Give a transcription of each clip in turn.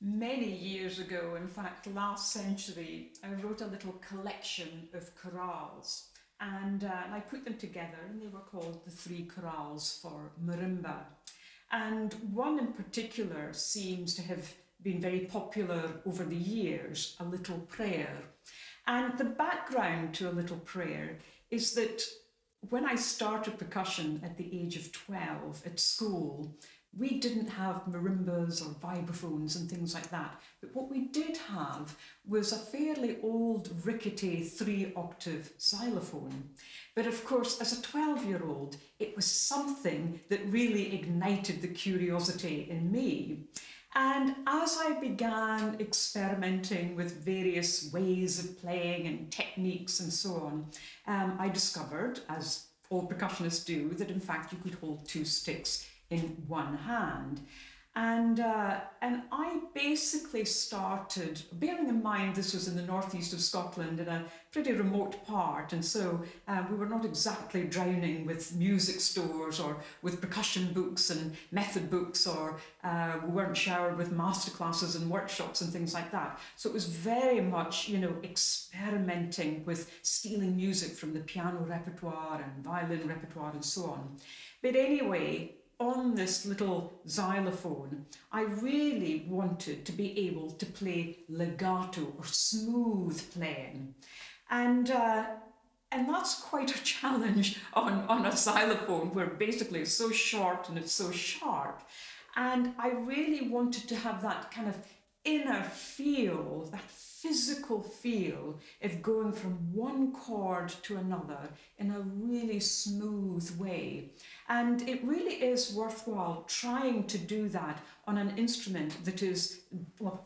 Many years ago, in fact last century, I wrote a little collection of chorales, and I put them together, and they were called the Three Chorales for Marimba. And one in particular seems to have been very popular over the years, A Little Prayer. And the background to A Little Prayer is that when I started percussion at the age of 12 at school, we didn't have marimbas or vibraphones and things like that. But what we did have was a fairly old, rickety 3-octave xylophone. But of course, as a 12-year-old, it was something that really ignited the curiosity in me. And as I began experimenting with various ways of playing and techniques and so on, I discovered, as all percussionists do, that in fact you could hold 2 sticks in one hand. And I basically started, bearing in mind this was in the northeast of Scotland in a pretty remote part, and so we were not exactly drowning with music stores or with percussion books and method books, or we weren't showered with masterclasses and workshops and things like that. So it was very much, experimenting with stealing music from the piano repertoire and violin repertoire and so on. But anyway, on this little xylophone, I really wanted to be able to play legato or smooth playing. And that's quite a challenge on a xylophone, where basically it's so short and it's so sharp. And I really wanted to have that kind of inner feel, that physical feel of going from one chord to another in a really smooth way. And it really is worthwhile trying to do that on an instrument that is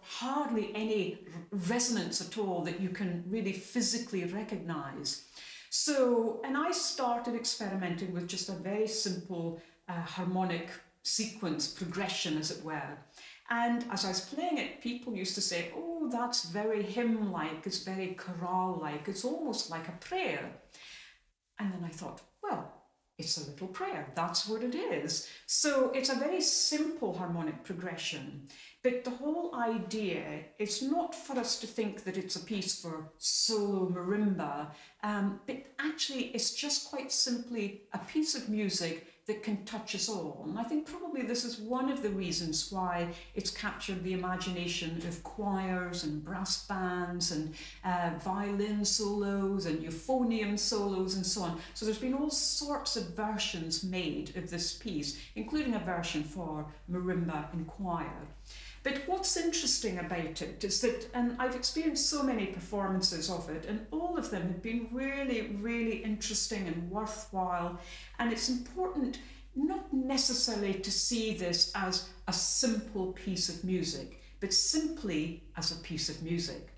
hardly any resonance at all that you can really physically recognize. So, and I started experimenting with just a very simple harmonic sequence, progression as it were. And as I was playing it, people used to say, oh, that's very hymn-like, it's very chorale-like, it's almost like a prayer. And then I thought, well, it's a little prayer, that's what it is. So it's a very simple harmonic progression, but the whole idea is not for us to think that it's a piece for solo marimba, but actually it's just quite simply a piece of music that can touch us all. And I think probably this is one of the reasons why it's captured the imagination of choirs and brass bands and violin solos and euphonium solos and so on. So there's been all sorts of versions made of this piece, including a version for marimba and choir. But what's interesting about it is that, and I've experienced so many performances of it, and all of them have been really, really interesting and worthwhile. And it's important not necessarily to see this as a simple piece of music, but simply as a piece of music.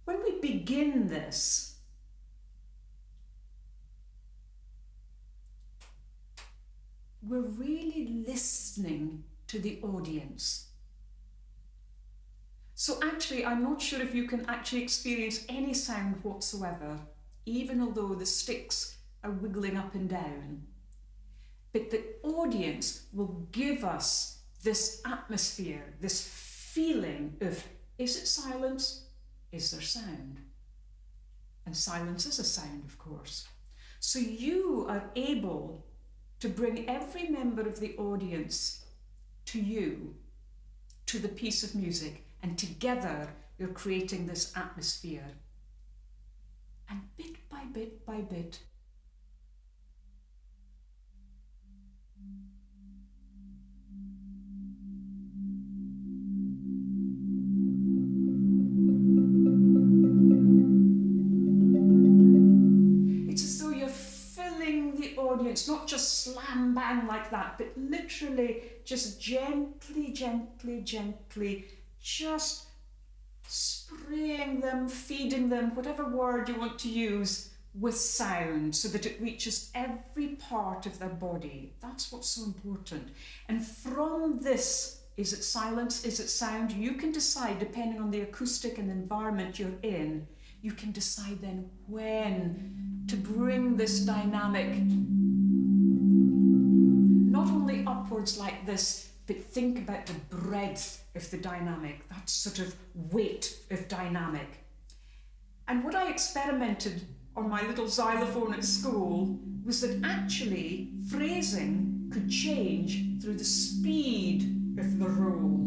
When we begin this, we're really listening to the audience. So actually, I'm not sure if you can actually experience any sound whatsoever, even although the sticks are wiggling up and down. But the audience will give us this atmosphere, this feeling of, is it silence? Is there sound? And silence is a sound, of course. So you are able to bring every member of the audience to you, to the piece of music, and together you're creating this atmosphere. And bit by bit by bit, it's as though you're filling the audience, not just slam bang like that, but literally just gently, gently, gently, just spraying them, feeding them, whatever word you want to use, with sound, so that it reaches every part of their body. That's what's so important. And from this, is it silence, is it sound, you can decide, depending on the acoustic and the environment you're in, you can decide then when to bring this dynamic not only upwards like this but think about the breadth of the dynamic, that sort of weight of dynamic. And what I experimented on my little xylophone at school was that actually phrasing could change through the speed of the roll.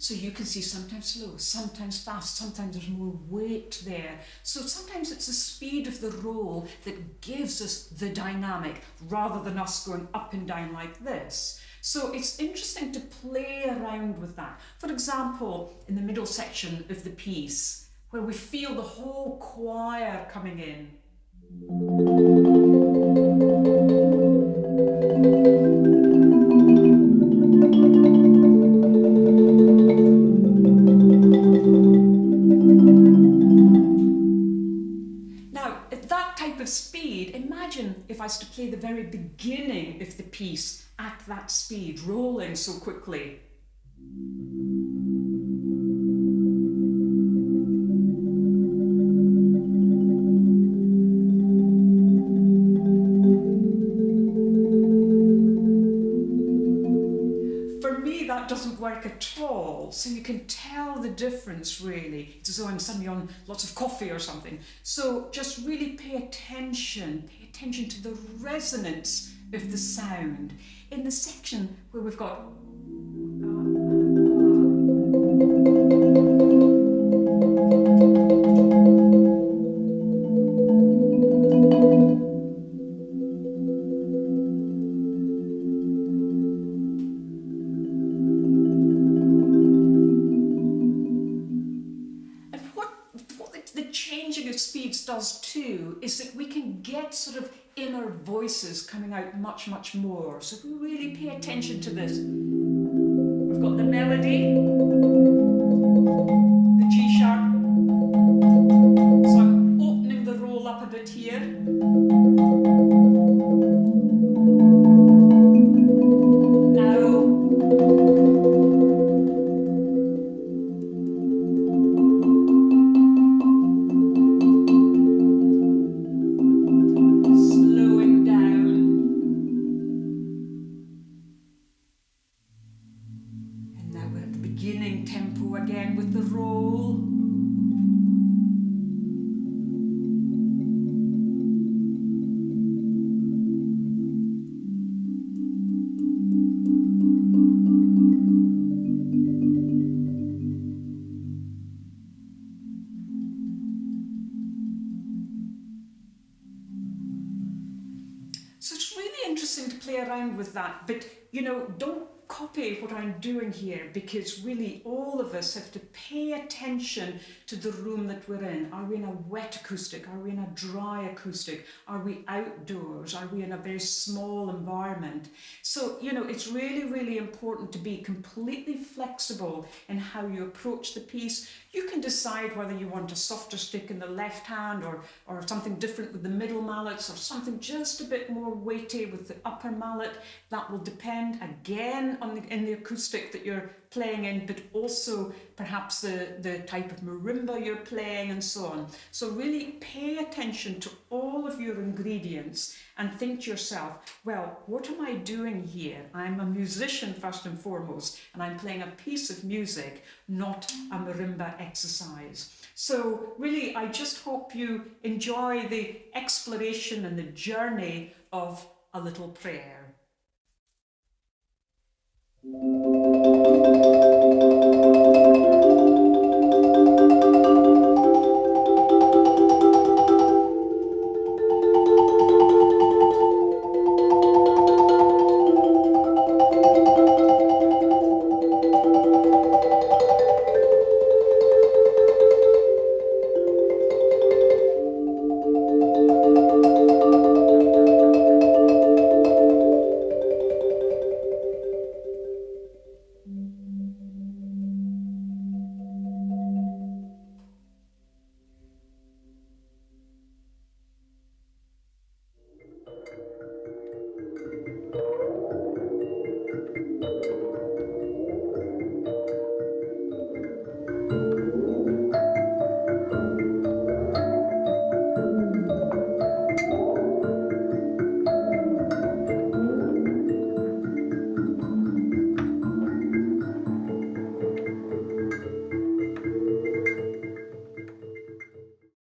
So you can see sometimes slow, sometimes fast, sometimes there's more weight there. So sometimes it's the speed of the roll that gives us the dynamic rather than us going up and down like this. So it's interesting to play around with that. For example, in the middle section of the piece, where we feel the whole choir coming in. Speed, imagine if I was to play the very beginning of the piece at that speed, rolling so quickly. For me, that doesn't work at all, so you can tell the difference really. It's as though I'm suddenly on lots of coffee or something. So just really pay attention to the resonance of the sound. In the section where we've got speeds does too is that we can get sort of inner voices coming out much, much more. So if we really pay attention to this, we've got the melody, the G sharp. So I'm opening the roll up a bit here. Tempo again with the roll. So it's really interesting to play around with that, but you know, don't copy what I'm doing here, because really all of us have to pay attention to the room that we're in. Are we in a wet acoustic? Are we in a dry acoustic? Are we outdoors? Are we in a very small environment? So, you know, it's really, really important to be completely flexible in how you approach the piece. You can decide whether you want a softer stick in the left hand or something different with the middle mallets, or something just a bit more weighty with the upper mallet. That will depend again on in the acoustic that you're playing in, but also perhaps the type of marimba you're playing and so on. So really pay attention to all of your ingredients and think to yourself, well, what am I doing here? I'm a musician first and foremost, and I'm playing a piece of music, not a marimba exercise. So really, I just hope you enjoy the exploration and the journey of a little prayer.